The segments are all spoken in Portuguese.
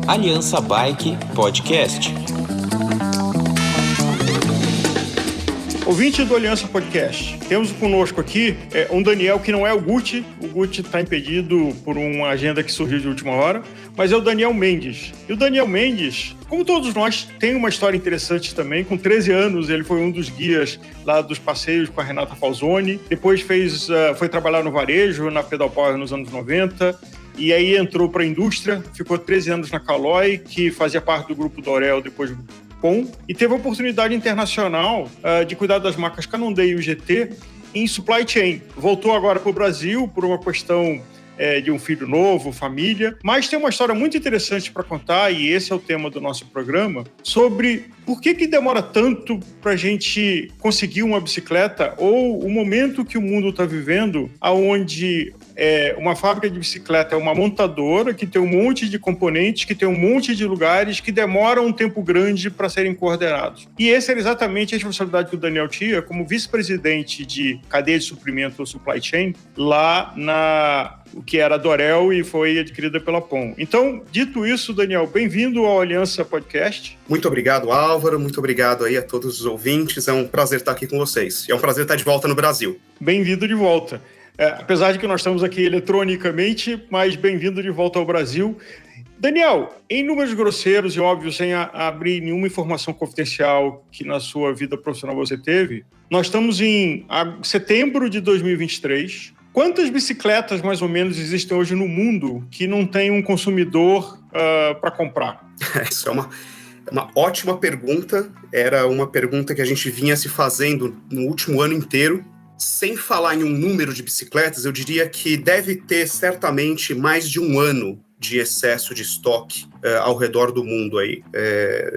Aliança Bike Podcast. Ouvinte do Aliança Podcast, temos conosco aqui um Daniel que não é o Guti. O Guti está impedido por uma agenda que surgiu de última hora, mas é o Daniel Mendes. E o Daniel Mendes, como todos nós, tem uma história interessante também. Com 13 anos, ele foi um dos guias lá dos passeios com a Renata Falzoni. Depois foi trabalhar no varejo, na Pedal Power nos anos 90. E aí entrou para a indústria, ficou 13 anos na Caloi, que fazia parte do grupo Dorel, depois do POM, e teve a oportunidade internacional de cuidar das marcas Cannondale e UGT em supply chain. Voltou agora para o Brasil por uma questão de um filho novo, família, mas tem uma história muito interessante para contar, e esse é o tema do nosso programa, sobre por que demora tanto para a gente conseguir uma bicicleta, ou o momento que o mundo está vivendo, onde uma fábrica de bicicleta é uma montadora que tem um monte de componentes, que tem um monte de lugares que demoram um tempo grande para serem coordenados. E essa era exatamente a responsabilidade que o Daniel tinha como vice-presidente de cadeia de suprimento ou supply chain lá o que era a Dorel e foi adquirida pela POM. Então, dito isso, Daniel, bem-vindo ao Aliança Podcast. Muito obrigado, Álvaro. Muito obrigado aí a todos os ouvintes. É um prazer estar aqui com vocês. E é um prazer estar de volta no Brasil. Bem-vindo de volta. Apesar de que nós estamos aqui eletronicamente, mas bem-vindo de volta ao Brasil. Daniel, em números grosseiros e óbvios, sem abrir nenhuma informação confidencial que na sua vida profissional você teve, nós estamos em setembro de 2023. Quantas bicicletas, mais ou menos, existem hoje no mundo que não tem um consumidor para comprar? Isso é uma ótima pergunta. Era uma pergunta que a gente vinha se fazendo no último ano inteiro. Sem falar em um número de bicicletas, eu diria que deve ter certamente mais de um ano de excesso de estoque ao redor do mundo aí.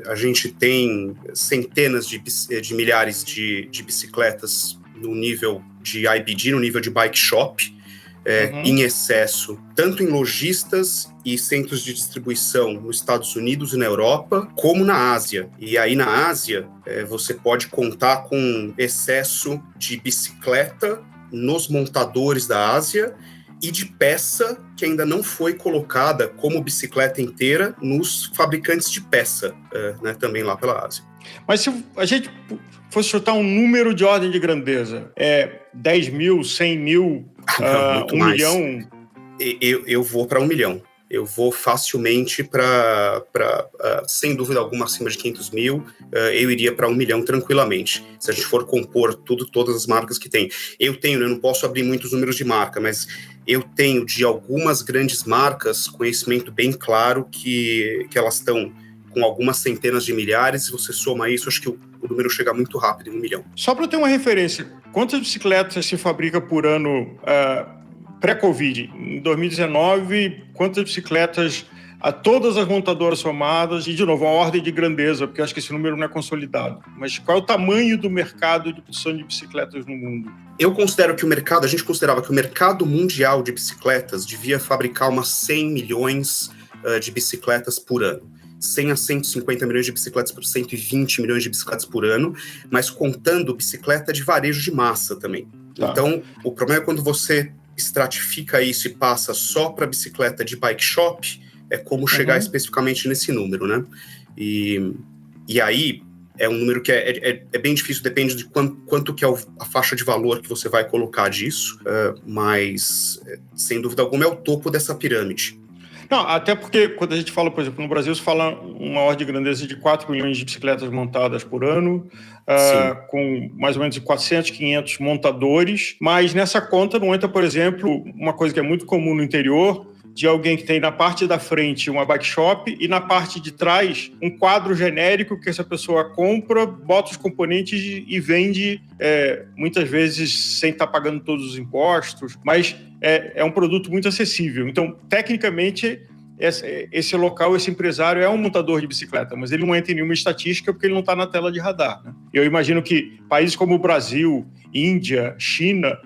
A gente tem centenas de milhares de bicicletas no nível de IBD, no nível de bike shop, em excesso, tanto em lojistas e centros de distribuição nos Estados Unidos e na Europa, como na Ásia. E aí na Ásia, você pode contar com excesso de bicicleta nos montadores da Ásia e de peça que ainda não foi colocada como bicicleta inteira nos fabricantes de peça, também lá pela Ásia. Mas se a gente fosse chutar um número de ordem de grandeza, 10 mil, 100 mil, não, 1 milhão? Eu vou para 1 milhão. Eu vou facilmente para sem dúvida alguma, acima de 500 mil, eu iria para 1 milhão tranquilamente. Se a gente for compor todas as marcas que tem. Eu não posso abrir muitos números de marca, mas eu tenho de algumas grandes marcas conhecimento bem claro que elas estão com algumas centenas de milhares. Se você soma isso, acho que o número chega muito rápido, em 1 milhão. Só para ter uma referência, quantas bicicletas se fabrica por ano pré-Covid? Em 2019, quantas bicicletas a todas as montadoras somadas? E, de novo, a ordem de grandeza, porque eu acho que esse número não é consolidado. Mas qual é o tamanho do mercado de produção de bicicletas no mundo? A gente considerava que o mercado mundial de bicicletas devia fabricar umas 100 milhões de bicicletas por ano. 100 a 150 milhões de bicicletas por 120 milhões de bicicletas por ano, mas contando bicicleta de varejo de massa também. Tá. Então, o problema é quando você estratifica isso e passa só para bicicleta de bike shop, é como chegar especificamente nesse número, né? E aí, é um número que é bem difícil, depende de quanto que é a faixa de valor que você vai colocar disso, mas, sem dúvida alguma, é o topo dessa pirâmide. Não, até porque quando a gente fala, por exemplo, no Brasil, se fala uma ordem de grandeza de 4 milhões de bicicletas montadas por ano, com mais ou menos 400, 500 montadores, mas nessa conta não entra, por exemplo, uma coisa que é muito comum no interior, de alguém que tem na parte da frente uma bike shop e na parte de trás um quadro genérico que essa pessoa compra, bota os componentes e vende, muitas vezes sem estar pagando todos os impostos, mas é um produto muito acessível. Então, tecnicamente, esse local, esse empresário é um montador de bicicleta, mas ele não entra em nenhuma estatística porque ele não está na tela de radar, né? Eu imagino que países como o Brasil, Índia, China,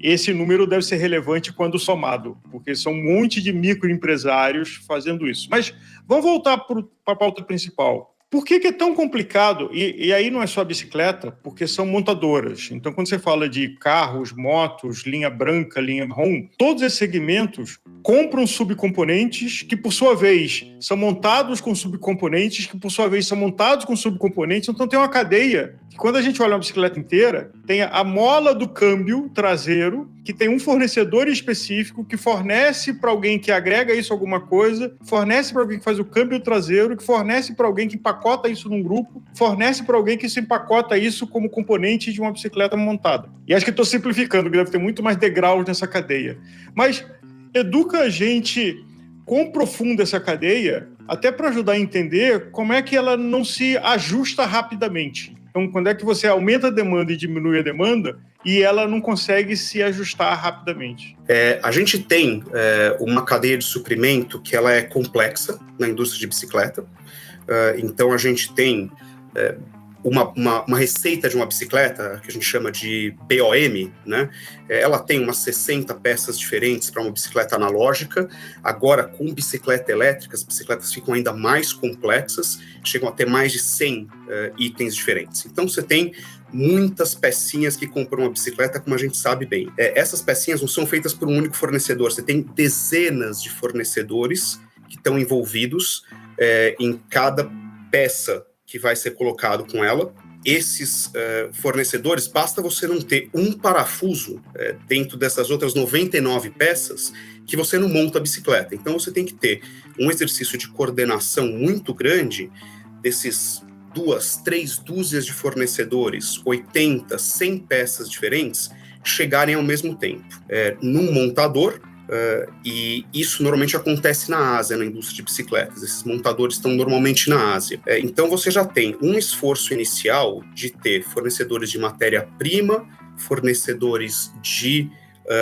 esse número deve ser relevante quando somado, porque são um monte de microempresários fazendo isso. Mas vamos voltar para a pauta principal. Por que é tão complicado? E aí não é só a bicicleta, porque são montadoras. Então, quando você fala de carros, motos, linha branca, linha marrom, todos esses segmentos compram subcomponentes que, por sua vez, são montados com subcomponentes que, por sua vez, são montados com subcomponentes. Então, tem uma cadeia que, quando a gente olha uma bicicleta inteira, tem a mola do câmbio traseiro, que tem um fornecedor específico que fornece para alguém que agrega isso a alguma coisa, fornece para alguém que faz o câmbio traseiro, que fornece para alguém que empacota isso num grupo, fornece para alguém que se empacota isso como componente de uma bicicleta montada. E acho que estou simplificando, que deve ter muito mais degraus nessa cadeia. Mas educa a gente quão profunda essa cadeia, até para ajudar a entender como é que ela não se ajusta rapidamente. Então, quando é que você aumenta a demanda e diminui a demanda, e ela não consegue se ajustar rapidamente? A gente tem uma cadeia de suprimento que ela é complexa na indústria de bicicleta. Então, a gente tem uma receita de uma bicicleta, que a gente chama de BOM, né? Ela tem umas 60 peças diferentes para uma bicicleta analógica. Agora, com bicicleta elétrica, as bicicletas ficam ainda mais complexas, chegam a ter mais de 100 itens diferentes. Então, você tem muitas pecinhas que compram uma bicicleta, como a gente sabe bem. Essas pecinhas não são feitas por um único fornecedor, você tem dezenas de fornecedores que estão envolvidos em cada peça que vai ser colocado com ela. Esses fornecedores, basta você não ter um parafuso dentro dessas outras 99 peças que você não monta a bicicleta. Então você tem que ter um exercício de coordenação muito grande desses 2, 3 dúzias de fornecedores, 80, 100 peças diferentes, chegarem ao mesmo tempo. Num montador, e isso normalmente acontece na Ásia, na indústria de bicicletas. Esses montadores estão normalmente na Ásia. Então você já tem um esforço inicial de ter fornecedores de matéria-prima, fornecedores de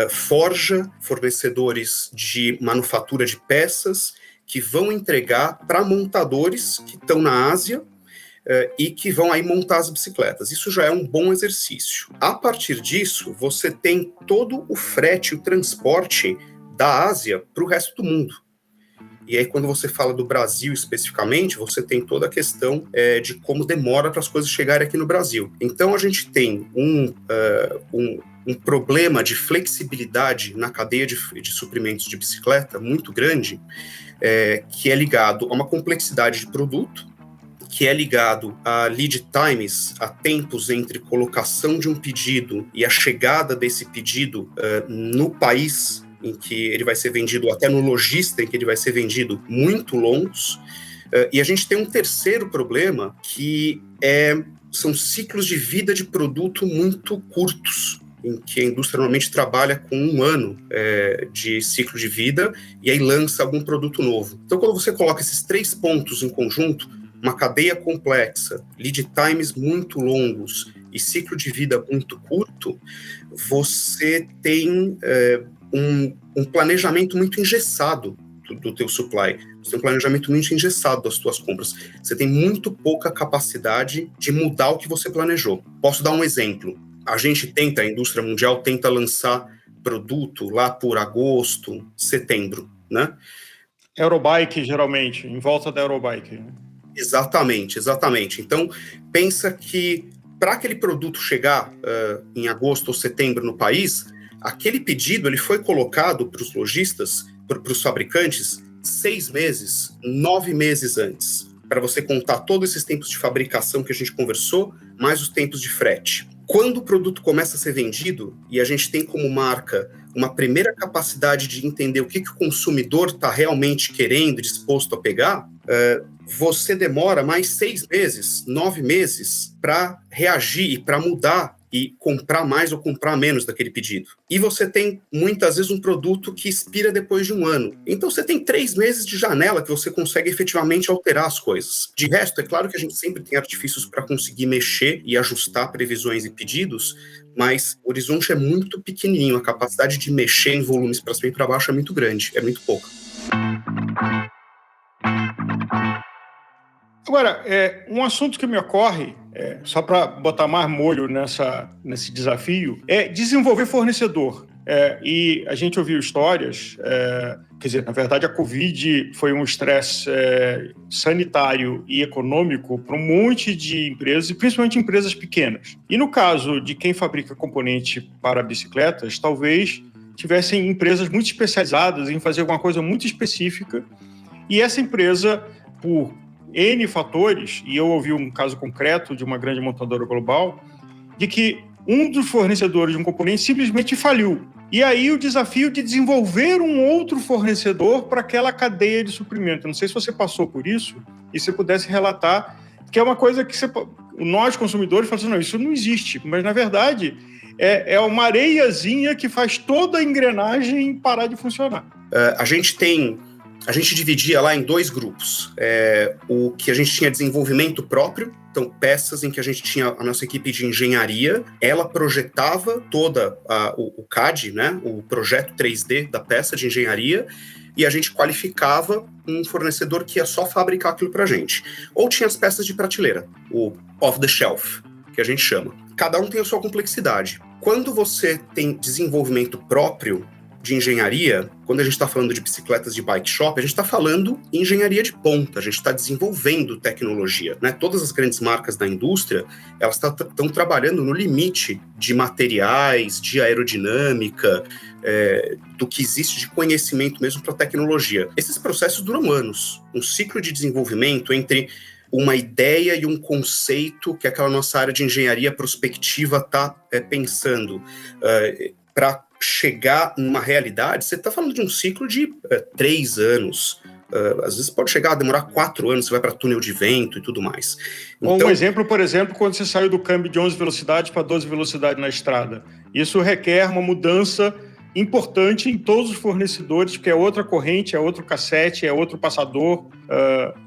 forja, fornecedores de manufatura de peças, que vão entregar para montadores que estão na Ásia, e que vão aí montar as bicicletas. Isso já é um bom exercício. A partir disso, você tem todo o frete, o transporte da Ásia para o resto do mundo. E aí, quando você fala do Brasil especificamente, você tem toda a questão de como demora para as coisas chegarem aqui no Brasil. Então, a gente tem um problema de flexibilidade na cadeia de suprimentos de bicicleta muito grande, que é ligado a uma complexidade de produto, que é ligado a lead times, a tempos entre colocação de um pedido e a chegada desse pedido no país em que ele vai ser vendido, até no lojista em que ele vai ser vendido, muito longos. E a gente tem um terceiro problema, que são ciclos de vida de produto muito curtos, em que a indústria normalmente trabalha com 1 ano de ciclo de vida e aí lança algum produto novo. Então, quando você coloca esses 3 pontos em conjunto, uma cadeia complexa, lead times muito longos e ciclo de vida muito curto, você tem um planejamento muito engessado do teu supply. Você tem um planejamento muito engessado das tuas compras. Você tem muito pouca capacidade de mudar o que você planejou. Posso dar um exemplo. A indústria mundial tenta lançar produto lá por agosto, setembro, né? Eurobike, geralmente, em volta da Eurobike, né? Exatamente. Então, pensa que para aquele produto chegar em agosto ou setembro no país, aquele pedido ele foi colocado para os lojistas, para os fabricantes, 6 meses, 9 meses antes, para você contar todos esses tempos de fabricação que a gente conversou, mais os tempos de frete. Quando o produto começa a ser vendido, e a gente tem como marca uma primeira capacidade de entender o que o consumidor está realmente querendo, disposto a pegar, você demora mais 6 meses, 9 meses para reagir e para mudar e comprar mais ou comprar menos daquele pedido. E você tem, muitas vezes, um produto que expira depois de 1 ano. Então, você tem 3 meses de janela que você consegue efetivamente alterar as coisas. De resto, é claro que a gente sempre tem artifícios para conseguir mexer e ajustar previsões e pedidos, mas o horizonte é muito pequenininho. A capacidade de mexer em volumes para cima e para baixo é muito grande, é muito pouca. Agora, um assunto que me ocorre, só para botar mais molho nesse desafio, é desenvolver fornecedor. E a gente ouviu histórias, quer dizer, na verdade a Covid foi um estresse sanitário e econômico para um monte de empresas, e principalmente empresas pequenas. E no caso de quem fabrica componente para bicicletas, talvez tivessem empresas muito especializadas em fazer alguma coisa muito específica, e essa empresa, por N fatores, e eu ouvi um caso concreto de uma grande montadora global, de que um dos fornecedores de um componente simplesmente faliu. E aí o desafio de desenvolver um outro fornecedor para aquela cadeia de suprimento. Não sei se você passou por isso, e se pudesse relatar, que é uma coisa que nós, consumidores, falamos assim, não, isso não existe. Mas, na verdade, é uma areiazinha que faz toda a engrenagem parar de funcionar. A gente dividia lá em 2 grupos. O que a gente tinha desenvolvimento próprio, então peças em que a gente tinha a nossa equipe de engenharia, ela projetava toda o CAD, né, o projeto 3D da peça de engenharia, e a gente qualificava um fornecedor que ia só fabricar aquilo pra gente. Ou tinha as peças de prateleira, o off-the-shelf, que a gente chama. Cada um tem a sua complexidade. Quando você tem desenvolvimento próprio de engenharia, quando a gente está falando de bicicletas de bike shop, a gente está falando em engenharia de ponta, a gente está desenvolvendo tecnologia, né? Todas as grandes marcas da indústria, elas estão trabalhando no limite de materiais, de aerodinâmica, do que existe de conhecimento mesmo para tecnologia. Esses processos duram anos. Um ciclo de desenvolvimento entre uma ideia e um conceito que aquela nossa área de engenharia prospectiva está pensando para chegar numa realidade, você está falando de um ciclo de 3 anos. Às vezes pode chegar a demorar 4 anos, você vai para túnel de vento e tudo mais. Então, um exemplo, por exemplo, quando você saiu do câmbio de 11 velocidades para 12 velocidades na estrada. Isso requer uma mudança importante em todos os fornecedores, porque é outra corrente, é outro cassete, é outro passador,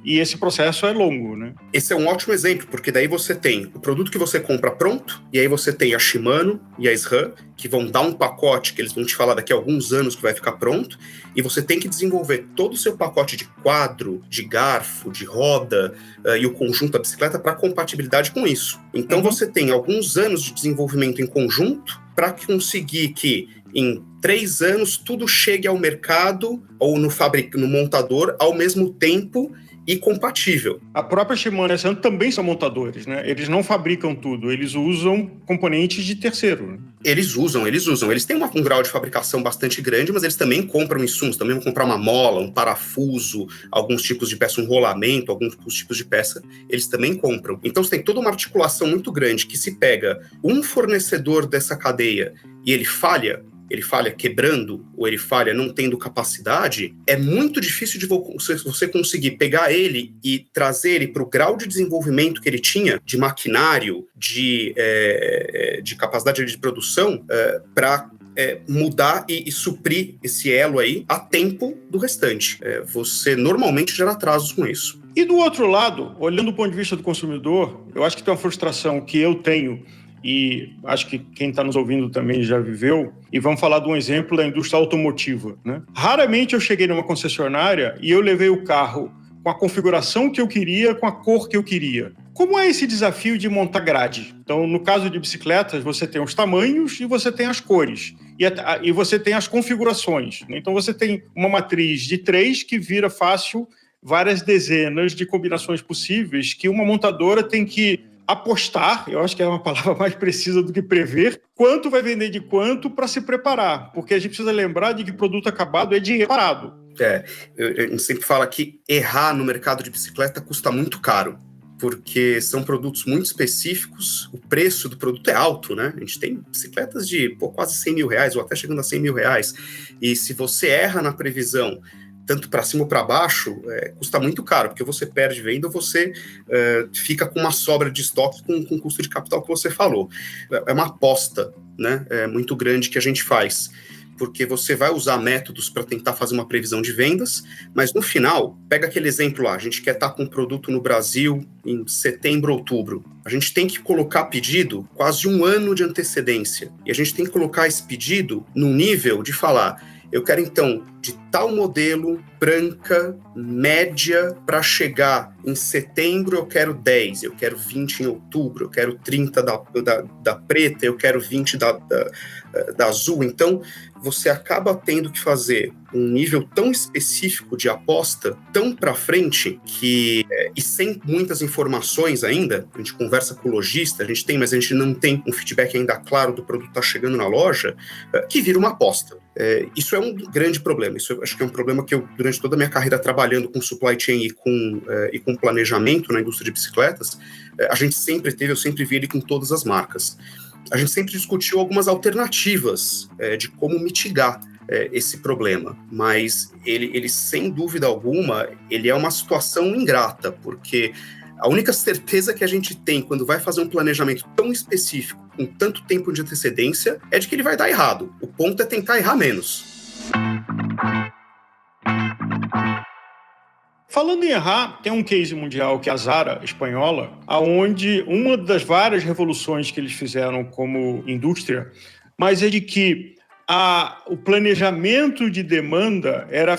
e esse processo é longo, né? Esse é um ótimo exemplo, porque daí você tem o produto que você compra pronto, e aí você tem a Shimano e a SRAM, que vão dar um pacote que eles vão te falar daqui a alguns anos que vai ficar pronto, e você tem que desenvolver todo o seu pacote de quadro, de garfo, de roda, e o conjunto da bicicleta para compatibilidade com isso. Então você tem alguns anos de desenvolvimento em conjunto para conseguir que em 3 anos tudo chegue ao mercado ou no montador ao mesmo tempo e compatível. A própria Shimano e a SRAM também são montadores, né? Eles não fabricam tudo, eles usam componentes de terceiro, né? Eles usam. Eles têm um grau de fabricação bastante grande, mas eles também compram insumos, também vão comprar uma mola, um parafuso, alguns tipos de peça, um rolamento, alguns tipos de peça, eles também compram. Então você tem toda uma articulação muito grande que se pega um fornecedor dessa cadeia e ele falha quebrando, ou ele falha não tendo capacidade, é muito difícil de você conseguir pegar ele e trazer ele para o grau de desenvolvimento que ele tinha, de maquinário, de capacidade de produção, para mudar e suprir esse elo aí a tempo do restante. Você normalmente gera atrasos com isso. E do outro lado, olhando do ponto de vista do consumidor, eu acho que tem uma frustração que eu tenho, e acho que quem está nos ouvindo também já viveu, e vamos falar de um exemplo da indústria automotiva, né? Raramente eu cheguei numa concessionária e eu levei o carro com a configuração que eu queria, com a cor que eu queria. Como é esse desafio de montar grade? Então, no caso de bicicletas, você tem os tamanhos e você tem as cores. E você tem as configurações, né? Então, você tem uma matriz de 3 que vira fácil várias dezenas de combinações possíveis que uma montadora tem que apostar, eu acho que é uma palavra mais precisa do que prever, quanto vai vender de quanto para se preparar, porque a gente precisa lembrar de que produto acabado é dinheiro parado. A gente sempre fala que errar no mercado de bicicleta custa muito caro, porque são produtos muito específicos, o preço do produto é alto, né? A gente tem bicicletas de quase 100 mil reais, ou até chegando a 100 mil reais, e se você erra na previsão, tanto para cima ou para baixo, custa muito caro, porque você perde venda ou você fica com uma sobra de estoque com o custo de capital que você falou. É uma aposta, né, muito grande que a gente faz, porque você vai usar métodos para tentar fazer uma previsão de vendas, mas no final, pega aquele exemplo lá, a gente quer estar com um produto no Brasil em setembro, outubro. A gente tem que colocar pedido quase 1 ano de antecedência, e a gente tem que colocar esse pedido no nível de falar: Eu quero, então, de tal modelo, branca, média, para chegar em setembro eu quero 10, eu quero 20 em outubro, eu quero 30 da preta, eu quero 20 da azul. Então, você acaba tendo que fazer um nível tão específico de aposta, tão para frente, que, e sem muitas informações ainda, a gente conversa com o lojista, a gente tem, mas a gente não tem um feedback ainda claro do produto que está chegando na loja, que vira uma aposta. Isso é um grande problema. Isso eu acho que é um problema que eu, durante toda a minha carreira trabalhando com supply chain e com planejamento na indústria de bicicletas, a gente sempre teve, eu sempre vi ele com todas as marcas. A gente sempre discutiu algumas alternativas de como mitigar esse problema, mas ele, sem dúvida alguma, ele é uma situação ingrata, porque a única certeza que a gente tem quando vai fazer um planejamento tão específico, com tanto tempo de antecedência, é de que ele vai dar errado. O ponto é tentar errar menos. Falando em errar, tem um case mundial que é a Zara, espanhola, onde uma das várias revoluções que eles fizeram como indústria, mas é de que o planejamento de demanda é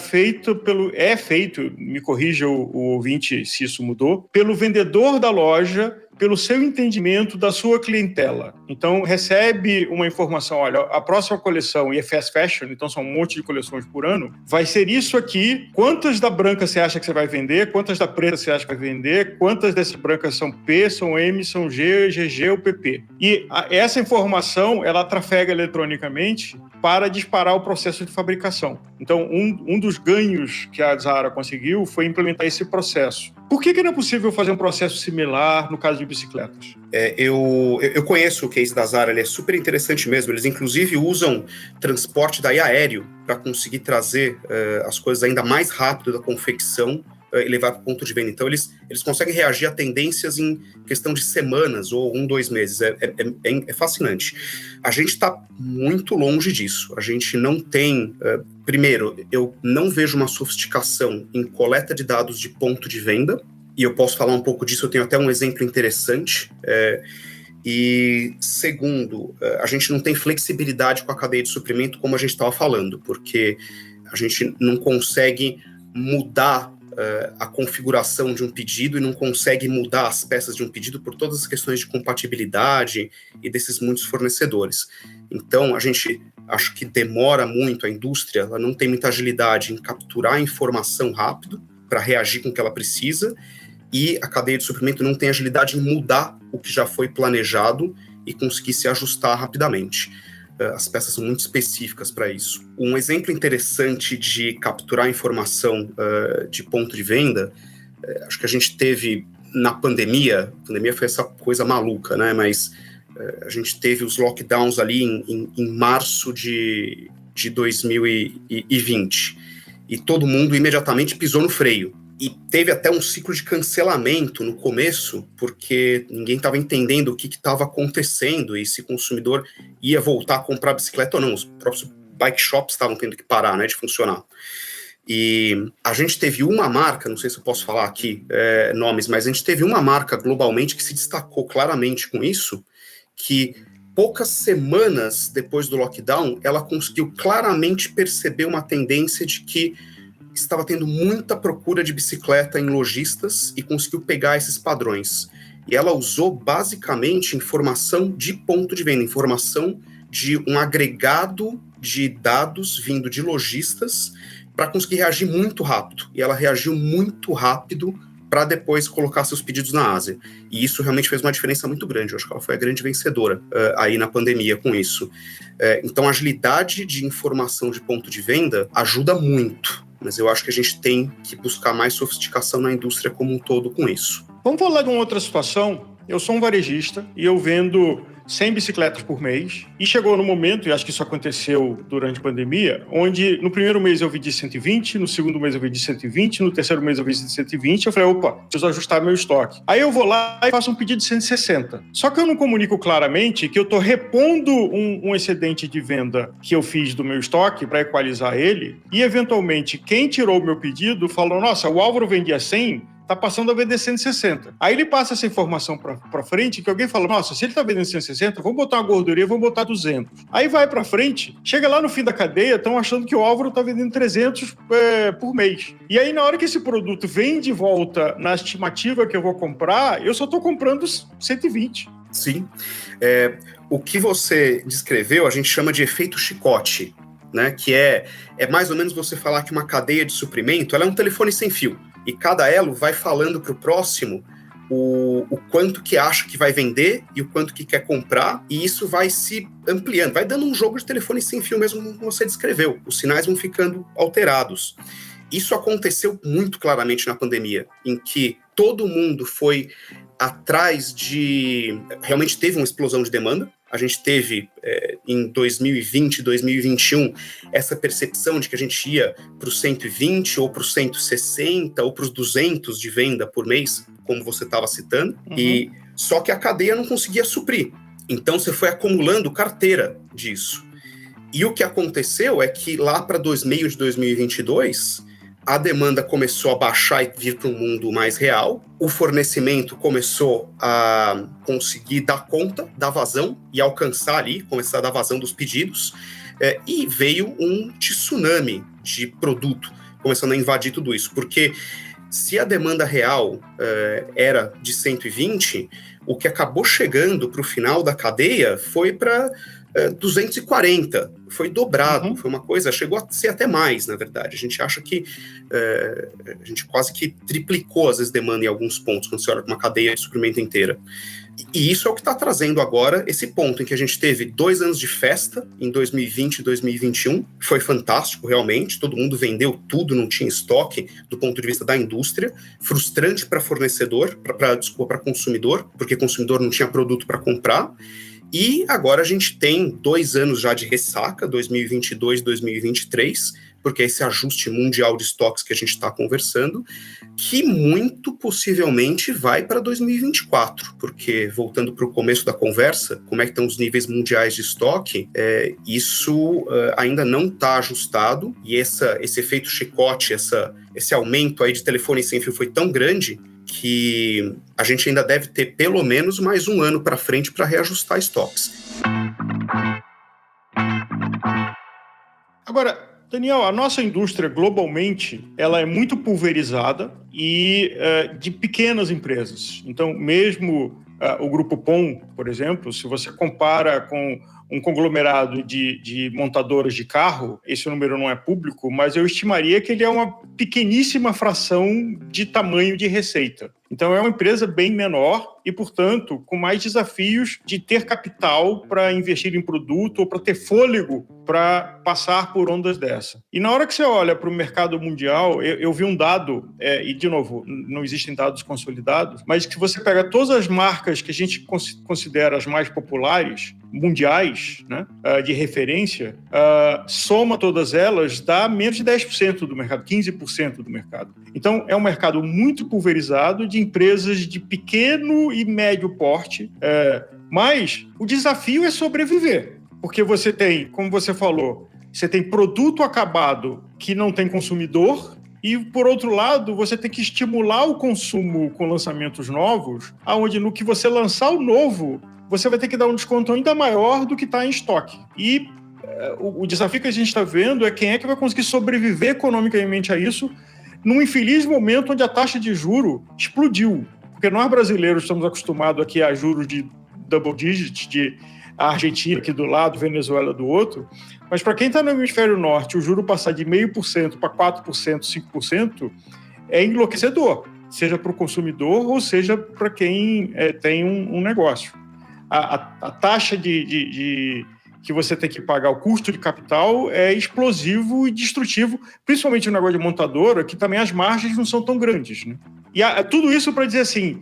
feito, me corrija o ouvinte se isso mudou, pelo vendedor da loja, pelo seu entendimento da sua clientela. Então, recebe uma informação, olha, a próxima coleção, e é fast fashion, então são um monte de coleções por ano, vai ser isso aqui, quantas da branca você acha que você vai vender, quantas da preta você acha que vai vender, quantas dessas brancas são P, são M, são G, GG ou PP. E essa informação, ela trafega eletronicamente para disparar o processo de fabricação. Então, um dos ganhos que a Zara conseguiu foi implementar esse processo. Por que não é possível fazer um processo similar no caso de bicicletas? Eu conheço o case da Zara, ele é super interessante mesmo. Eles, inclusive, usam transporte daí aéreo para conseguir trazer as coisas ainda mais rápido da confecção e levar para o ponto de venda. Então, eles conseguem reagir a tendências em questão de semanas ou 2 meses. É fascinante. A gente está muito longe disso. A gente não tem... primeiro, eu não vejo uma sofisticação em coleta de dados de ponto de venda, e eu posso falar um pouco disso, eu tenho até um exemplo interessante. E segundo, a gente não tem flexibilidade com a cadeia de suprimento como a gente estava falando, porque a gente não consegue mudar a configuração de um pedido e não consegue mudar as peças de um pedido por todas as questões de compatibilidade e desses muitos fornecedores. Então, a gente acho que demora muito, a indústria ela não tem muita agilidade em capturar a informação rápido para reagir com o que ela precisa, e a cadeia de suprimento não tem agilidade em mudar o que já foi planejado e conseguir se ajustar rapidamente. As peças são muito específicas para isso. Um exemplo interessante de capturar informação de ponto de venda, acho que a gente teve na pandemia, a pandemia foi essa coisa maluca, né? Mas a gente teve os lockdowns ali em março de 2020, e todo mundo imediatamente pisou no freio. E teve até um ciclo de cancelamento no começo, porque ninguém estava entendendo o que estava acontecendo e se o consumidor ia voltar a comprar bicicleta ou não. Os próprios bike shops estavam tendo que parar, né, de funcionar. E a gente teve uma marca, não sei se eu posso falar aqui nomes, mas a gente teve uma marca globalmente que se destacou claramente com isso, que poucas semanas depois do lockdown, ela conseguiu claramente perceber uma tendência de que estava tendo muita procura de bicicleta em lojistas e conseguiu pegar esses padrões. E ela usou basicamente informação de ponto de venda, informação de um agregado de dados vindo de lojistas para conseguir reagir muito rápido. E ela reagiu muito rápido para depois colocar seus pedidos na Ásia. E isso realmente fez uma diferença muito grande. Eu acho que ela foi a grande vencedora aí na pandemia com isso. Então, a agilidade de informação de ponto de venda ajuda muito. Mas eu acho que a gente tem que buscar mais sofisticação na indústria como um todo com isso. Vamos falar de uma outra situação. Eu sou um varejista e eu vendo 100 bicicletas por mês. E chegou no momento, e acho que isso aconteceu durante a pandemia, onde no primeiro mês eu vendi 120, no segundo mês eu vendi 120, no terceiro mês eu vendi 120. Eu falei, opa, preciso ajustar meu estoque. Aí eu vou lá e faço um pedido de 160. Só que eu não comunico claramente que eu estou repondo um excedente de venda que eu fiz do meu estoque para equalizar ele. E, eventualmente, quem tirou o meu pedido falou, nossa, o Álvaro vendia 100... está passando a vender 160. Aí ele passa essa informação para frente, que alguém fala, nossa, se ele está vendendo 160, vamos botar uma gordurinha, vamos botar 200. Aí vai para frente, chega lá no fim da cadeia, estão achando que o Álvaro está vendendo 300 por mês. E aí, na hora que esse produto vem de volta na estimativa que eu vou comprar, eu só estou comprando 120. Sim. O que você descreveu, a gente chama de efeito chicote, né? Que é mais ou menos você falar que uma cadeia de suprimento, ela é um telefone sem fio. E cada elo vai falando para o próximo o quanto que acha que vai vender e o quanto que quer comprar, e isso vai se ampliando, vai dando um jogo de telefone sem fio mesmo, como você descreveu. Os sinais vão ficando alterados. Isso aconteceu muito claramente na pandemia, em que todo mundo foi atrás de... Realmente teve uma explosão de demanda. A gente teve, em 2020, 2021, essa percepção de que a gente ia para os 120, ou para os 160, ou para os 200 de venda por mês, como você estava citando, e só que a cadeia não conseguia suprir. Então, você foi acumulando carteira disso. E o que aconteceu é que lá para meio de 2022... a demanda começou a baixar e vir para um mundo mais real, o fornecimento começou a conseguir dar conta da vazão e alcançar ali, começar a dar vazão dos pedidos, e veio um tsunami de produto começando a invadir tudo isso, porque se a demanda real era de 120, o que acabou chegando para o final da cadeia foi para 240, foi dobrado, foi uma coisa, chegou a ser até mais, na verdade. A gente acha que a gente quase que triplicou, às vezes, demanda em alguns pontos, quando você olha para uma cadeia de suprimento inteira. E isso é o que está trazendo agora esse ponto em que a gente teve 2 anos de festa, em 2020 e 2021, foi fantástico, realmente, todo mundo vendeu tudo, não tinha estoque, do ponto de vista da indústria, frustrante para fornecedor, para consumidor, porque consumidor não tinha produto para comprar. E agora a gente tem 2 anos já de ressaca, 2022 e 2023, porque é esse ajuste mundial de estoques que a gente está conversando, que muito possivelmente vai para 2024, porque, voltando para o começo da conversa, como é que estão os níveis mundiais de estoque, isso ainda não está ajustado, e esse efeito chicote, esse aumento aí de telefone sem fio foi tão grande que a gente ainda deve ter pelo menos mais 1 ano para frente para reajustar estoques. Agora, Daniel, a nossa indústria globalmente ela é muito pulverizada e de pequenas empresas. Então, mesmo o Grupo POM, por exemplo, se você compara com um conglomerado de montadoras de carro, esse número não é público, mas eu estimaria que ele é uma pequeníssima fração de tamanho de receita. Então, é uma empresa bem menor e, portanto, com mais desafios de ter capital para investir em produto ou para ter fôlego para passar por ondas dessa. E na hora que você olha para o mercado mundial, eu vi um dado, e, de novo, não existem dados consolidados, mas que você pega todas as marcas que a gente considera as mais populares, mundiais, né, de referência, soma todas elas, dá menos de 10% do mercado, 15% do mercado. Então, é um mercado muito pulverizado de empresas de pequeno e médio porte, mas o desafio é sobreviver, porque você tem, como você falou, você tem produto acabado que não tem consumidor, e, por outro lado, você tem que estimular o consumo com lançamentos novos, onde no que você lançar o novo, você vai ter que dar um desconto ainda maior do que está em estoque. E o desafio que a gente está vendo é quem é que vai conseguir sobreviver economicamente a isso num infeliz momento onde a taxa de juro explodiu. Porque nós brasileiros estamos acostumados aqui a juros de double digit, de Argentina aqui do lado, Venezuela do outro, mas para quem está no hemisfério norte, o juro passar de 0,5% para 4%, 5%, é enlouquecedor, seja para o consumidor ou seja para quem tem um negócio. A taxa que você tem que pagar, o custo de capital, é explosivo e destrutivo, principalmente no negócio de montadora, que também as margens não são tão grandes, né? E tudo isso para dizer assim,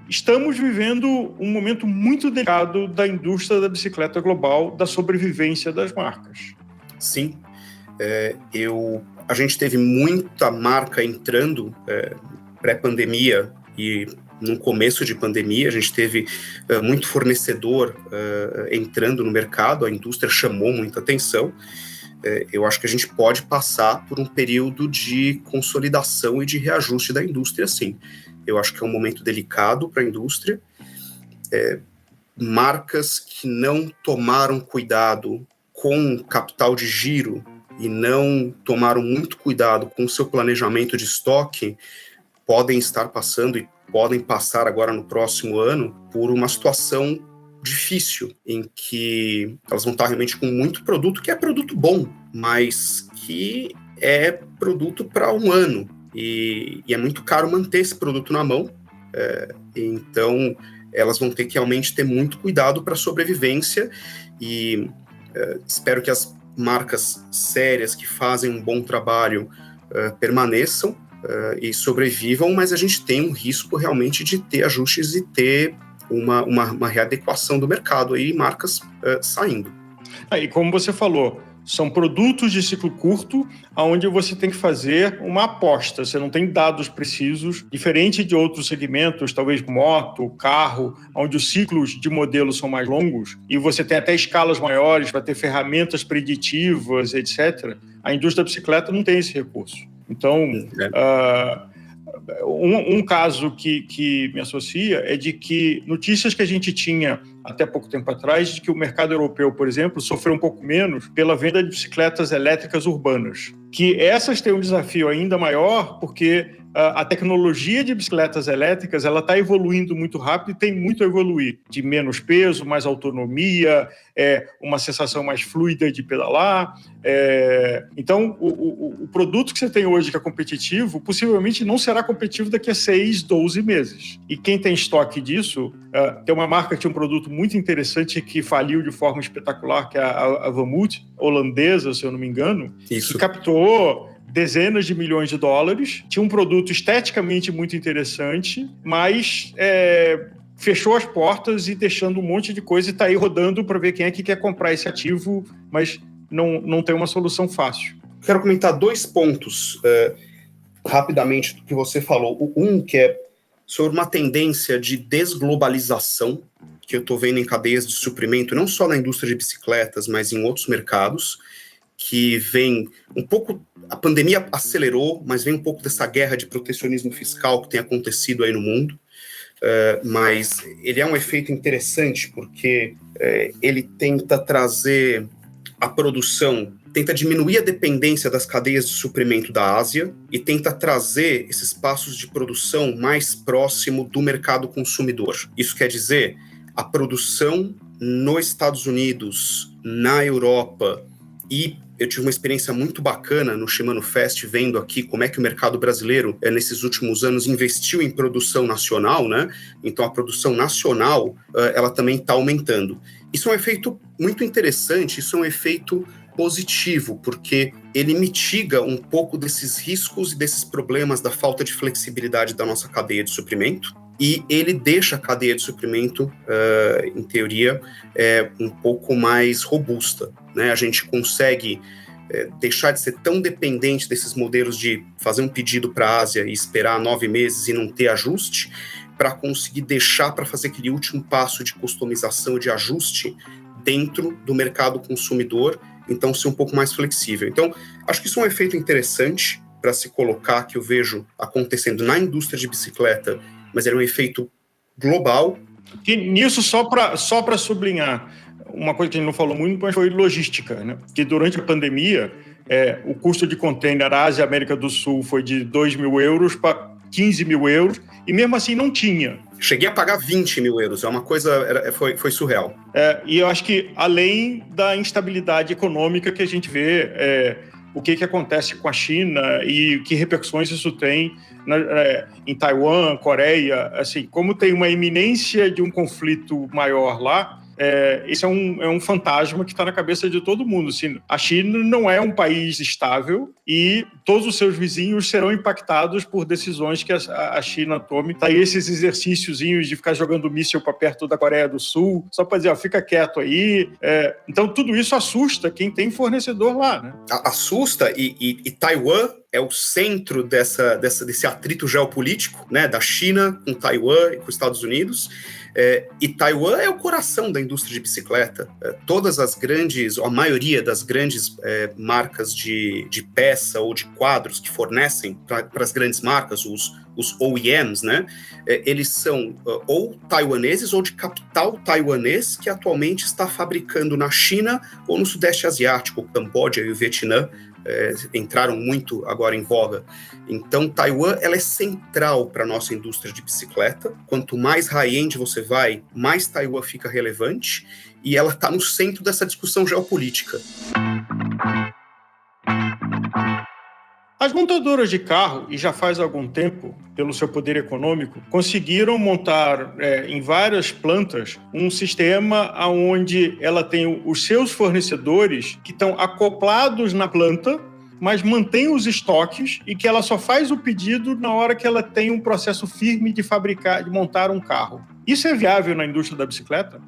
estamos vivendo um momento muito delicado da indústria da bicicleta global, da sobrevivência das marcas. Sim, a gente teve muita marca entrando pré-pandemia e no começo de pandemia, a gente teve muito fornecedor entrando no mercado, a indústria chamou muita atenção. Eu acho que a gente pode passar por um período de consolidação e de reajuste da indústria, sim. eu acho que é um momento delicado para a indústria. Marcas que não tomaram cuidado com capital de giro e não tomaram muito cuidado com o seu planejamento de estoque podem estar passando e podem passar agora no próximo ano por uma situação difícil, em que elas vão estar realmente com muito produto, que é produto bom, mas que é produto para um ano, e é muito caro manter esse produto na mão, então elas vão ter que realmente ter muito cuidado para a sobrevivência, e espero que as marcas sérias que fazem um bom trabalho permaneçam e sobrevivam, mas a gente tem um risco realmente de ter ajustes e ter uma readequação do mercado aí, marcas saindo. E como você falou, são produtos de ciclo curto, onde você tem que fazer uma aposta. Você não tem dados precisos, diferente de outros segmentos, talvez moto, carro, onde os ciclos de modelo são mais longos, e você tem até escalas maiores para ter ferramentas preditivas, etc. A indústria da bicicleta não tem esse recurso. Então, um caso que me associa é de que notícias que a gente tinha até pouco tempo atrás, de que o mercado europeu, por exemplo, sofreu um pouco menos pela venda de bicicletas elétricas urbanas. Que essas têm um desafio ainda maior, porque a tecnologia de bicicletas elétricas ela está evoluindo muito rápido e tem muito a evoluir. De menos peso, mais autonomia, uma sensação mais fluida de pedalar. Então, o produto que você tem hoje que é competitivo, possivelmente não será competitivo daqui a 6, 12 meses. E quem tem estoque disso, tem uma marca que tinha um produto muito interessante que faliu de forma espetacular, que é a Vamut, holandesa, se eu não me engano, Isso. que captou dezenas de milhões de dólares, tinha um produto esteticamente muito interessante, mas fechou as portas e deixando um monte de coisa e está aí rodando para ver quem é que quer comprar esse ativo, mas não tem uma solução fácil. Quero comentar 2 pontos rapidamente do que você falou. Um que é sobre uma tendência de desglobalização que eu estou vendo em cadeias de suprimento, não só na indústria de bicicletas, mas em outros mercados, que vem um pouco, a pandemia acelerou, mas vem um pouco dessa guerra de protecionismo fiscal que tem acontecido aí no mundo, mas ele é um efeito interessante porque ele tenta trazer a produção, tenta diminuir a dependência das cadeias de suprimento da Ásia e tenta trazer esses espaços de produção mais próximo do mercado consumidor. Isso quer dizer, a produção nos Estados Unidos, na Europa, e eu tive uma experiência muito bacana no Shimano Fest, vendo aqui como é que o mercado brasileiro, nesses últimos anos, investiu em produção nacional, né? Então, a produção nacional, ela também está aumentando. Isso é um efeito muito interessante, isso é um efeito positivo, porque ele mitiga um pouco desses riscos e desses problemas da falta de flexibilidade da nossa cadeia de suprimento, e ele deixa a cadeia de suprimento, em teoria, um pouco mais robusta, né? A gente consegue deixar de ser tão dependente desses modelos de fazer um pedido para a Ásia e esperar 9 meses e não ter ajuste, para conseguir deixar para fazer aquele último passo de customização e de ajuste dentro do mercado consumidor, então ser um pouco mais flexível. Então, acho que isso é um efeito interessante para se colocar, que eu vejo acontecendo na indústria de bicicleta, mas ele é um efeito global. E nisso, só para sublinhar, uma coisa que a gente não falou muito, mas foi logística, né? Que durante a pandemia, o custo de container Ásia e América do Sul foi de 2 mil euros para 15 mil euros, e mesmo assim não tinha. Cheguei a pagar 20 mil euros, é uma coisa, foi surreal. E eu acho que, além da instabilidade econômica que a gente vê, o que acontece com a China e que repercussões isso tem em Taiwan, Coreia, assim, como tem uma iminência de um conflito maior lá, esse é um fantasma que está na cabeça de todo mundo. Assim, a China não é um país estável e todos os seus vizinhos serão impactados por decisões que a China tome. Tá aí esses exercíciozinhos de ficar jogando míssil para perto da Coreia do Sul, só para dizer, fica quieto aí. Então, tudo isso assusta quem tem fornecedor lá, né? Assusta, e Taiwan é o centro desse atrito geopolítico, né, da China com Taiwan e com os Estados Unidos. E Taiwan é o coração da indústria de bicicleta. Todas as grandes, ou a maioria das grandes marcas de peça ou de quadros que fornecem para as grandes marcas, os os OEMs, né? Eles são ou taiwaneses ou de capital taiwanês que atualmente está fabricando na China ou no Sudeste Asiático. O Camboja e o Vietnã entraram muito agora em voga. Então, Taiwan ela é central para a nossa indústria de bicicleta. Quanto mais high-end você vai, mais Taiwan fica relevante. E ela está no centro dessa discussão geopolítica. As montadoras de carro, e já faz algum tempo, pelo seu poder econômico, conseguiram montar em várias plantas um sistema onde ela tem os seus fornecedores que estão acoplados na planta, mas mantém os estoques e que ela só faz o pedido na hora que ela tem um processo firme de fabricar, de montar um carro. Isso é viável na indústria da bicicleta?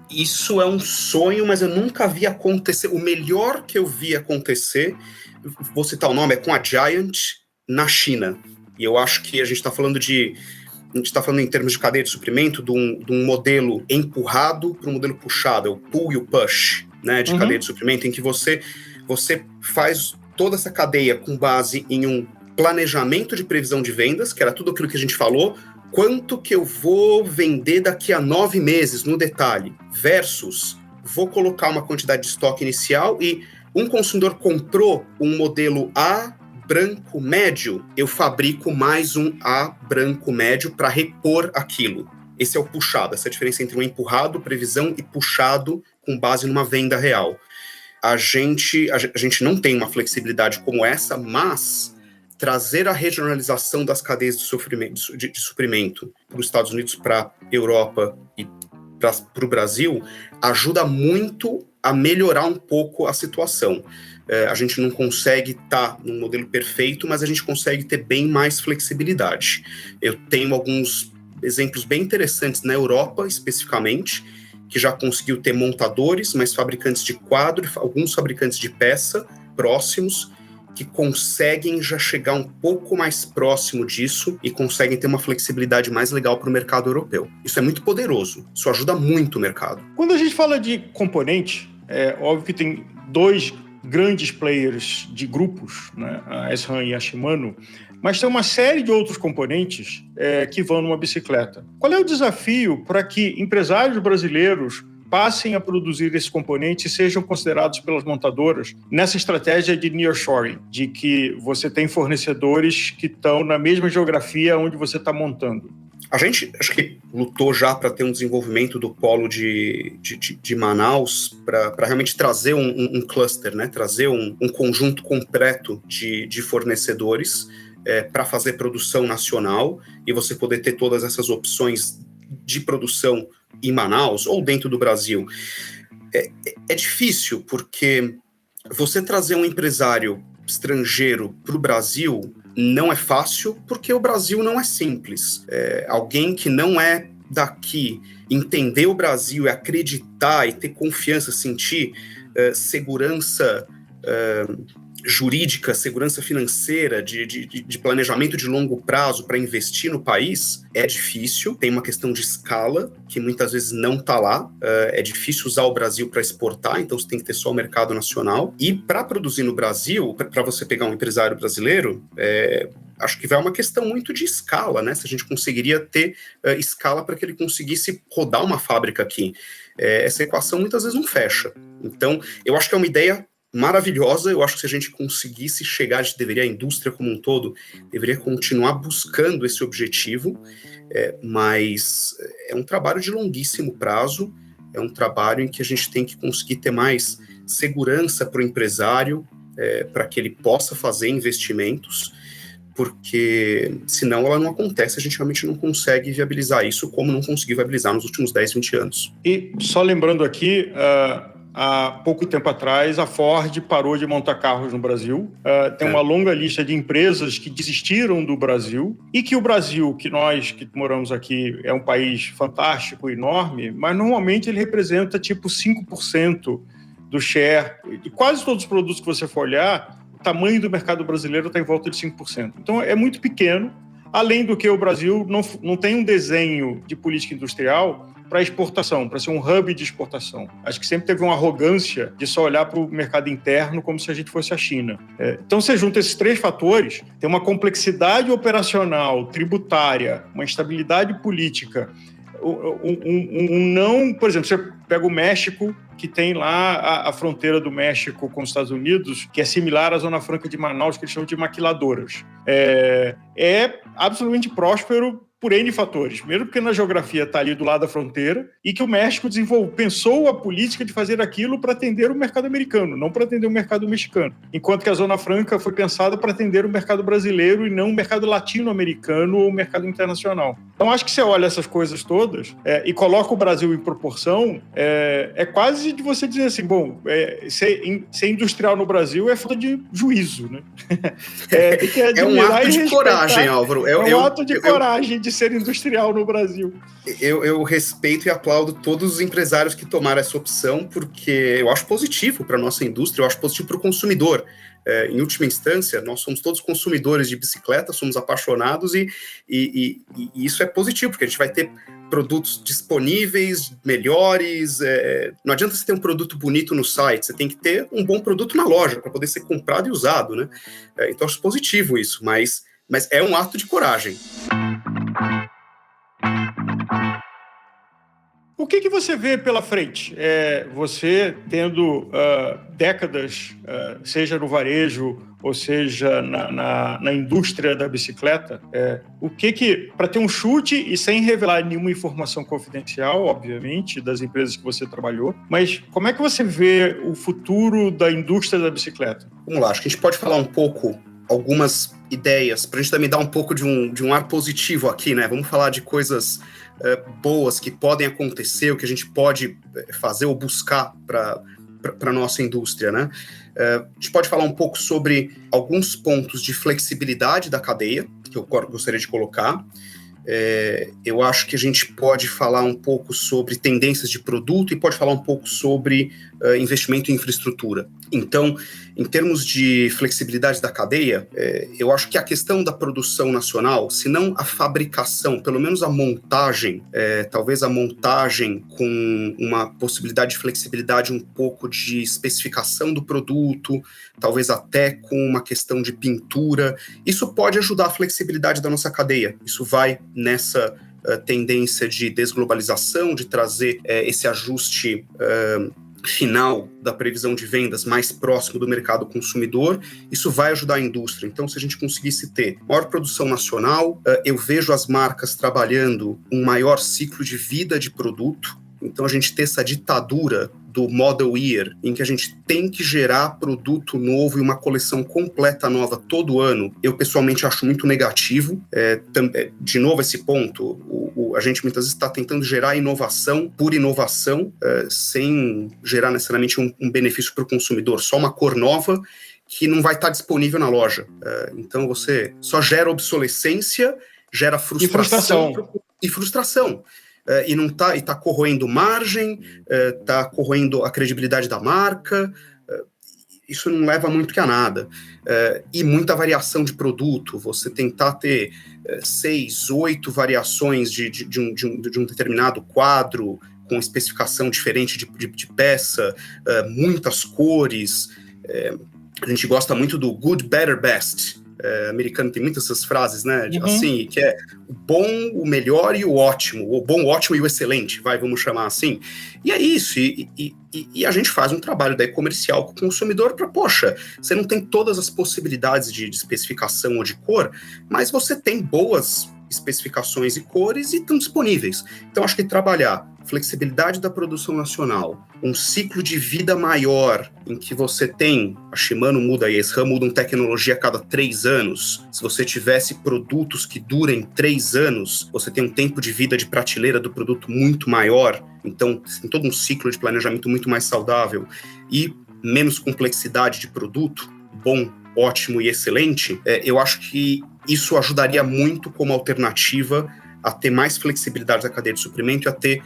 Isso é um sonho, mas eu nunca vi acontecer. O melhor que eu vi acontecer, vou citar o nome, é com a Giant na China. E eu acho que a gente está falando em termos de cadeia de suprimento, de um modelo empurrado para um modelo puxado, é o pull e o push, né, de cadeia de suprimento, em que você faz toda essa cadeia com base em um planejamento de previsão de vendas, que era tudo aquilo que a gente falou, quanto que eu vou vender daqui a 9 meses, no detalhe, versus vou colocar uma quantidade de estoque inicial e um consumidor comprou um modelo A branco médio, eu fabrico mais um A branco médio para repor aquilo. Esse é o puxado, essa é a diferença entre um empurrado, previsão e puxado com base numa venda real. A gente não tem uma flexibilidade como essa, mas trazer a regionalização das cadeias de suprimento para os Estados Unidos, para a Europa e para o Brasil, ajuda muito a melhorar um pouco a situação. A gente não consegue estar num modelo perfeito, mas a gente consegue ter bem mais flexibilidade. Eu tenho alguns exemplos bem interessantes na Europa, especificamente, que já conseguiu ter montadores, mas fabricantes de quadro, alguns fabricantes de peça próximos, que conseguem já chegar um pouco mais próximo disso e conseguem ter uma flexibilidade mais legal para o mercado europeu. Isso é muito poderoso, isso ajuda muito o mercado. Quando a gente fala de componente, é óbvio que tem dois grandes players de grupos, né, a SRAM e a Shimano, mas tem uma série de outros componentes que vão numa bicicleta. Qual é o desafio para que empresários brasileiros passem a produzir esses componentes e sejam considerados pelas montadoras nessa estratégia de nearshoring, de que você tem fornecedores que estão na mesma geografia onde você está montando? A gente, acho que lutou já para ter um desenvolvimento do polo de Manaus para realmente trazer um cluster, né? Trazer um conjunto completo de fornecedores para fazer produção nacional e você poder ter todas essas opções de produção em Manaus ou dentro do Brasil. É difícil, porque você trazer um empresário estrangeiro para o Brasil não é fácil, porque o Brasil não é simples. Alguém que não é daqui, entender o Brasil e acreditar e ter confiança, sentir segurança jurídica, segurança financeira, de planejamento de longo prazo para investir no país, é difícil. Tem uma questão de escala, que muitas vezes não está lá. É difícil usar o Brasil para exportar, então você tem que ter só o mercado nacional. E para produzir no Brasil, para você pegar um empresário brasileiro, acho que vai uma questão muito de escala, né? Se a gente conseguiria ter escala para que ele conseguisse rodar uma fábrica aqui. Essa equação muitas vezes não fecha. Então, eu acho que é uma ideia maravilhosa. Eu acho que se a gente conseguisse chegar, a indústria como um todo deveria continuar buscando esse objetivo, mas é um trabalho de longuíssimo prazo, é um trabalho em que a gente tem que conseguir ter mais segurança para o empresário, para que ele possa fazer investimentos, porque senão ela não acontece, a gente realmente não consegue viabilizar isso como não conseguiu viabilizar nos últimos 10, 20 anos. E só lembrando aqui, há pouco tempo atrás, a Ford parou de montar carros no Brasil. Tem uma longa lista de empresas que desistiram do Brasil e que o Brasil, que nós que moramos aqui, é um país fantástico, enorme, mas normalmente ele representa tipo 5% do share. E quase todos os produtos que você for olhar, o tamanho do mercado brasileiro está em volta de 5%. Então é muito pequeno. Além do que o Brasil não tem um desenho de política industrial para exportação, para ser um hub de exportação. Acho que sempre teve uma arrogância de só olhar para o mercado interno como se a gente fosse a China. Então, você junta esses 3 fatores, tem uma complexidade operacional, tributária, uma instabilidade política, não... Por exemplo, você pega o México, que tem lá a fronteira do México com os Estados Unidos, que é similar à Zona Franca de Manaus, que eles chamam de maquiladoras. É absolutamente próspero por N fatores. Primeiro porque na geografia está ali do lado da fronteira e que o México pensou a política de fazer aquilo para atender o mercado americano, não para atender o mercado mexicano. Enquanto que a Zona Franca foi pensada para atender o mercado brasileiro e não o mercado latino-americano ou o mercado internacional. Então, acho que você olha essas coisas todas e coloca o Brasil em proporção, é quase de você dizer assim, bom, ser industrial no Brasil é falta de juízo, né? É um ato de coragem, Álvaro. É um ato de coragem de ser industrial no Brasil. Eu respeito e aplaudo todos os empresários que tomaram essa opção, porque eu acho positivo para a nossa indústria, eu acho positivo para o consumidor. Em última instância, nós somos todos consumidores de bicicleta, somos apaixonados e isso é positivo, porque a gente vai ter produtos disponíveis, melhores. Não adianta você ter um produto bonito no site, você tem que ter um bom produto na loja para poder ser comprado e usado, né? Então, acho positivo isso, mas é um ato de coragem. O que você vê pela frente? Você tendo décadas, seja no varejo ou seja na indústria da bicicleta, para ter um chute e sem revelar nenhuma informação confidencial, obviamente, das empresas que você trabalhou, mas como é que você vê o futuro da indústria da bicicleta? Vamos lá, acho que a gente pode falar um pouco, algumas ideias, para a gente também dar um pouco de um ar positivo aqui, né? Vamos falar de coisas boas que podem acontecer, o que a gente pode fazer ou buscar para a nossa indústria, né? A gente pode falar um pouco sobre alguns pontos de flexibilidade da cadeia, que eu gostaria de colocar. Eu acho que a gente pode falar um pouco sobre tendências de produto e pode falar um pouco sobre investimento em infraestrutura. Então, em termos de flexibilidade da cadeia, eu acho que a questão da produção nacional, se não a fabricação, pelo menos a montagem, talvez a montagem com uma possibilidade de flexibilidade, um pouco de especificação do produto, talvez até com uma questão de pintura, isso pode ajudar a flexibilidade da nossa cadeia. Isso vai nessa tendência de desglobalização, de trazer esse ajuste final da previsão de vendas mais próximo do mercado consumidor, isso vai ajudar a indústria. Então, se a gente conseguisse ter maior produção nacional, eu vejo as marcas trabalhando um maior ciclo de vida de produto. Então, a gente ter essa ditadura do Model Year, em que a gente tem que gerar produto novo e uma coleção completa nova todo ano, eu pessoalmente acho muito negativo. De novo, esse ponto, a gente muitas vezes está tentando gerar inovação por inovação, sem gerar necessariamente um benefício para o consumidor, só uma cor nova que não vai estar disponível na loja. Então, você só gera obsolescência, gera frustração. E frustração. E não está corroendo margem, está corroendo a credibilidade da marca, isso não leva muito que a nada. E muita variação de produto, você tentar ter 6, 8 variações de um determinado quadro, com especificação diferente de peça, muitas cores. A gente gosta muito do good, better, best. Americano tem muitas essas frases, né? Assim, que é o bom, o melhor e o ótimo, o bom, o ótimo e o excelente, vamos chamar assim. E é isso, e a gente faz um trabalho daí comercial com o consumidor para, poxa, você não tem todas as possibilidades de especificação ou de cor, mas você tem boas especificações e cores e estão disponíveis. Então, acho que trabalhar flexibilidade da produção nacional, um ciclo de vida maior, em que você tem, a Shimano muda e a SRAM mudam tecnologia a cada 3 anos. Se você tivesse produtos que durem 3 anos, você tem um tempo de vida de prateleira do produto muito maior, então tem todo um ciclo de planejamento muito mais saudável e menos complexidade de produto, bom, ótimo e excelente. Eu acho que isso ajudaria muito como alternativa a ter mais flexibilidade da cadeia de suprimento e a ter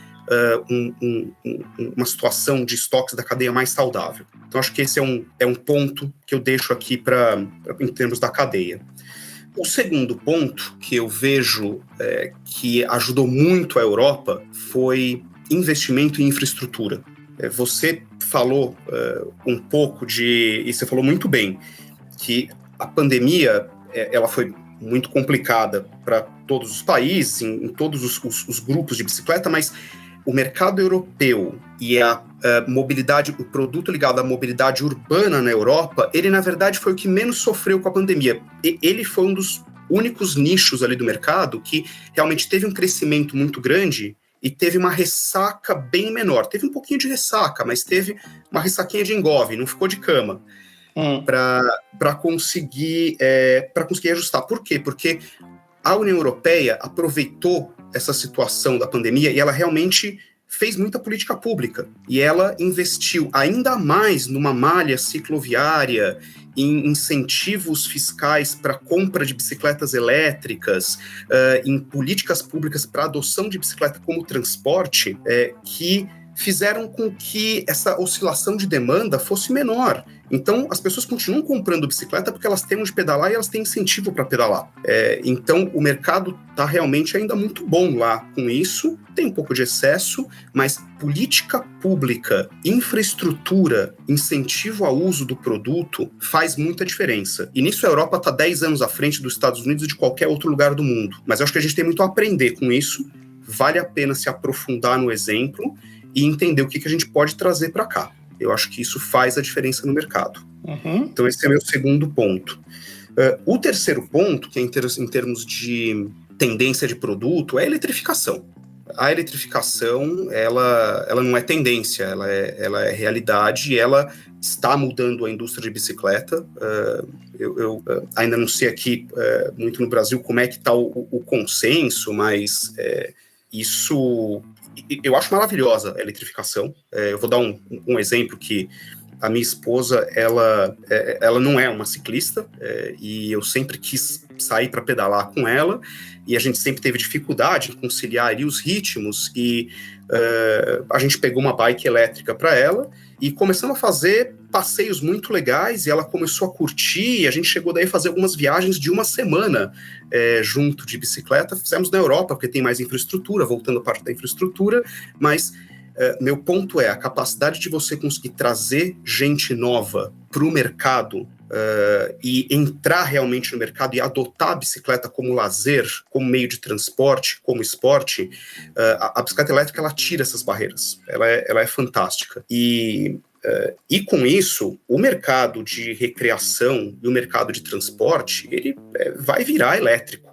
uma situação de estoques da cadeia mais saudável. Então, acho que esse é um ponto que eu deixo aqui em termos da cadeia. O segundo ponto que eu vejo que ajudou muito a Europa foi investimento em infraestrutura. Você falou um pouco e você falou muito bem, que a pandemia ela foi muito complicada para todos os países, em todos os grupos de bicicleta, mas o mercado europeu e a mobilidade, o produto ligado à mobilidade urbana na Europa, ele na verdade foi o que menos sofreu com a pandemia. Ele foi um dos únicos nichos ali do mercado que realmente teve um crescimento muito grande e teve uma ressaca bem menor. Teve um pouquinho de ressaca, mas teve uma ressaquinha de engove, não ficou de cama. Para conseguir ajustar. Por quê? Porque a União Europeia aproveitou essa situação da pandemia e ela realmente fez muita política pública. E ela investiu ainda mais numa malha cicloviária, em incentivos fiscais para compra de bicicletas elétricas, em políticas públicas para adoção de bicicleta como transporte, que fizeram com que essa oscilação de demanda fosse menor. Então, as pessoas continuam comprando bicicleta porque elas têm onde pedalar e elas têm incentivo para pedalar. Então, o mercado está realmente ainda muito bom lá com isso. Tem um pouco de excesso, mas política pública, infraestrutura, incentivo ao uso do produto faz muita diferença. E nisso a Europa está 10 anos à frente dos Estados Unidos e de qualquer outro lugar do mundo. Mas eu acho que a gente tem muito a aprender com isso. Vale a pena se aprofundar no exemplo e entender o que a gente pode trazer para cá. Eu acho que isso faz a diferença no mercado. Então esse é meu segundo ponto. O terceiro ponto, que é em termos de tendência de produto, é a eletrificação. A eletrificação, ela não é tendência, ela é realidade e ela está mudando a indústria de bicicleta. Eu ainda não sei aqui muito no Brasil como é que está o consenso, mas isso... Eu acho maravilhosa a eletrificação. Eu vou dar um exemplo que a minha esposa, ela não é uma ciclista, e eu sempre quis sair para pedalar com ela, e a gente sempre teve dificuldade em conciliar ali os ritmos, e a gente pegou uma bike elétrica para ela, e começamos a fazer passeios muito legais, e ela começou a curtir, e a gente chegou daí a fazer algumas viagens de uma semana junto de bicicleta. Fizemos na Europa, porque tem mais infraestrutura, voltando a parte da infraestrutura, mas meu ponto é a capacidade de você conseguir trazer gente nova para o mercado e entrar realmente no mercado e adotar a bicicleta como lazer, como meio de transporte, como esporte. A bicicleta elétrica, ela tira essas barreiras, ela é fantástica. E com isso, o mercado de recreação e o mercado de transporte, ele vai virar elétrico.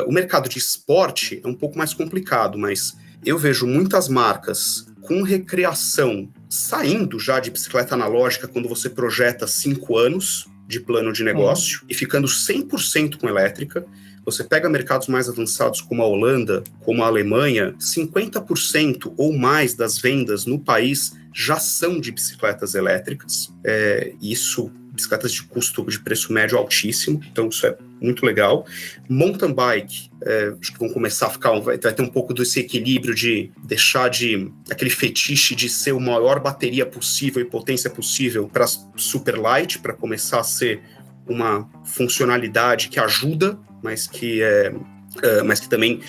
O mercado de esporte é um pouco mais complicado, mas eu vejo muitas marcas com recreação saindo já de bicicleta analógica quando você projeta 5 anos de plano de negócio e ficando 100% com elétrica. Você pega mercados mais avançados como a Holanda, como a Alemanha, 50% ou mais das vendas no país já são de bicicletas elétricas. Isso, bicicletas de custo, de preço médio altíssimo, então isso é muito legal. Mountain bike, acho que vão começar a ficar, vai ter um pouco desse equilíbrio de deixar aquele fetiche de ser a maior bateria possível e potência possível para super light, para começar a ser uma funcionalidade que ajuda, mas que também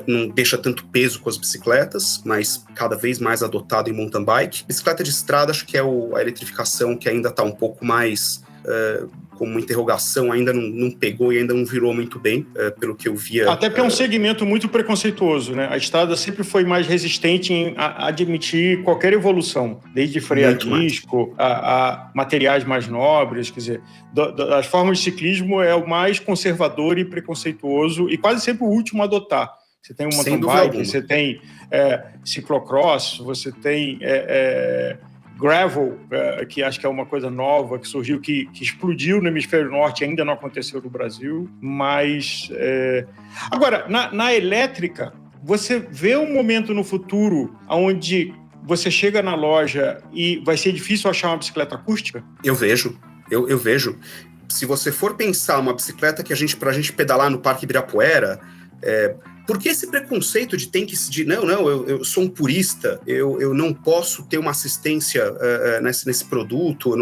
não deixa tanto peso com as bicicletas, mas cada vez mais adotado em mountain bike. Bicicleta de estrada, acho que é a eletrificação que ainda está um pouco mais como uma interrogação, ainda não pegou e ainda não virou muito bem, pelo que eu via. Até porque é um segmento muito preconceituoso, né? A estrada sempre foi mais resistente em admitir qualquer evolução, desde freio a disco, a materiais mais nobres, quer dizer, das formas de ciclismo é o mais conservador e preconceituoso e quase sempre o último a adotar. Você tem um mountain bike, você tem ciclocross, você tem gravel, que acho que é uma coisa nova que surgiu, que explodiu no hemisfério norte, ainda não aconteceu no Brasil, mas... Agora, na elétrica, você vê um momento no futuro onde você chega na loja e vai ser difícil achar uma bicicleta acústica? Eu vejo. Se você for pensar uma bicicleta pra gente pedalar no Parque Ibirapuera, por que esse preconceito de eu sou um purista, eu não posso ter uma assistência nesse produto,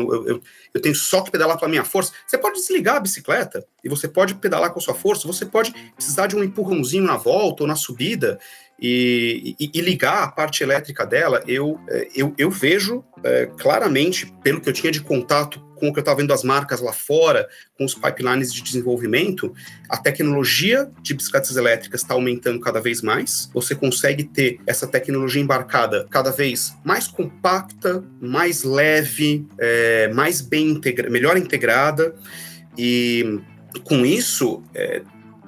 eu tenho só que pedalar com a minha força. Você pode desligar a bicicleta e você pode pedalar com a sua força, você pode precisar de um empurrãozinho na volta ou na subida e ligar a parte elétrica dela. Eu vejo claramente, pelo que eu tinha de contato com o que eu estava vendo as marcas lá fora, com os pipelines de desenvolvimento, a tecnologia de bicicletas elétricas está aumentando cada vez mais. Você consegue ter essa tecnologia embarcada cada vez mais compacta, mais leve, mais melhor integrada, e com isso,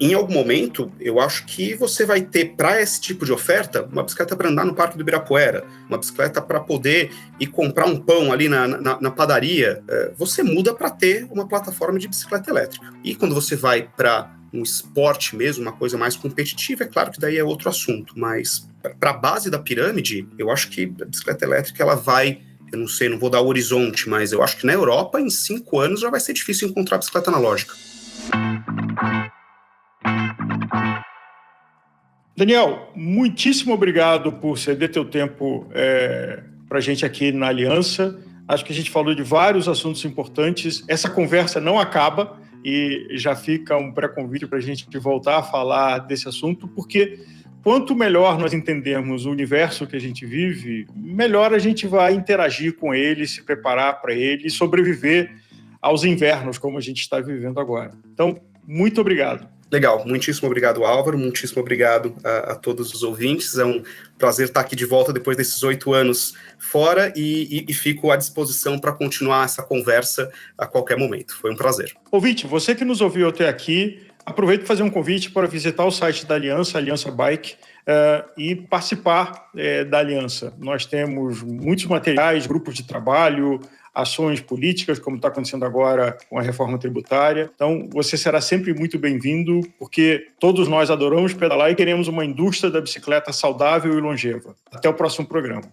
em algum momento, eu acho que você vai ter, para esse tipo de oferta, uma bicicleta para andar no Parque do Ibirapuera, uma bicicleta para poder ir comprar um pão ali na padaria. Você muda para ter uma plataforma de bicicleta elétrica. E quando você vai para um esporte mesmo, uma coisa mais competitiva, é claro que daí é outro assunto, mas para a base da pirâmide, eu acho que a bicicleta elétrica ela vai, eu não sei, não vou dar o horizonte, mas eu acho que na Europa, em 5 anos, já vai ser difícil encontrar bicicleta analógica. Daniel, muitíssimo obrigado por ceder teu tempo para a gente aqui na Aliança. Acho que a gente falou de vários assuntos importantes. Essa conversa não acaba e já fica um pré-convite para a gente voltar a falar desse assunto, porque quanto melhor nós entendermos o universo que a gente vive, melhor a gente vai interagir com ele, se preparar para ele e sobreviver aos invernos como a gente está vivendo agora. Então, muito obrigado. Legal, muitíssimo obrigado, Álvaro, muitíssimo obrigado a todos os ouvintes. É um prazer estar aqui de volta depois desses 8 anos fora e fico à disposição para continuar essa conversa a qualquer momento. Foi um prazer. Ouvinte, você que nos ouviu até aqui, aproveito para fazer um convite para visitar o site da Aliança, Aliança Bike, e participar da Aliança. Nós temos muitos materiais, grupos de trabalho, ações políticas, como está acontecendo agora com a reforma tributária. Então, você será sempre muito bem-vindo, porque todos nós adoramos pedalar e queremos uma indústria da bicicleta saudável e longeva. Até o próximo programa.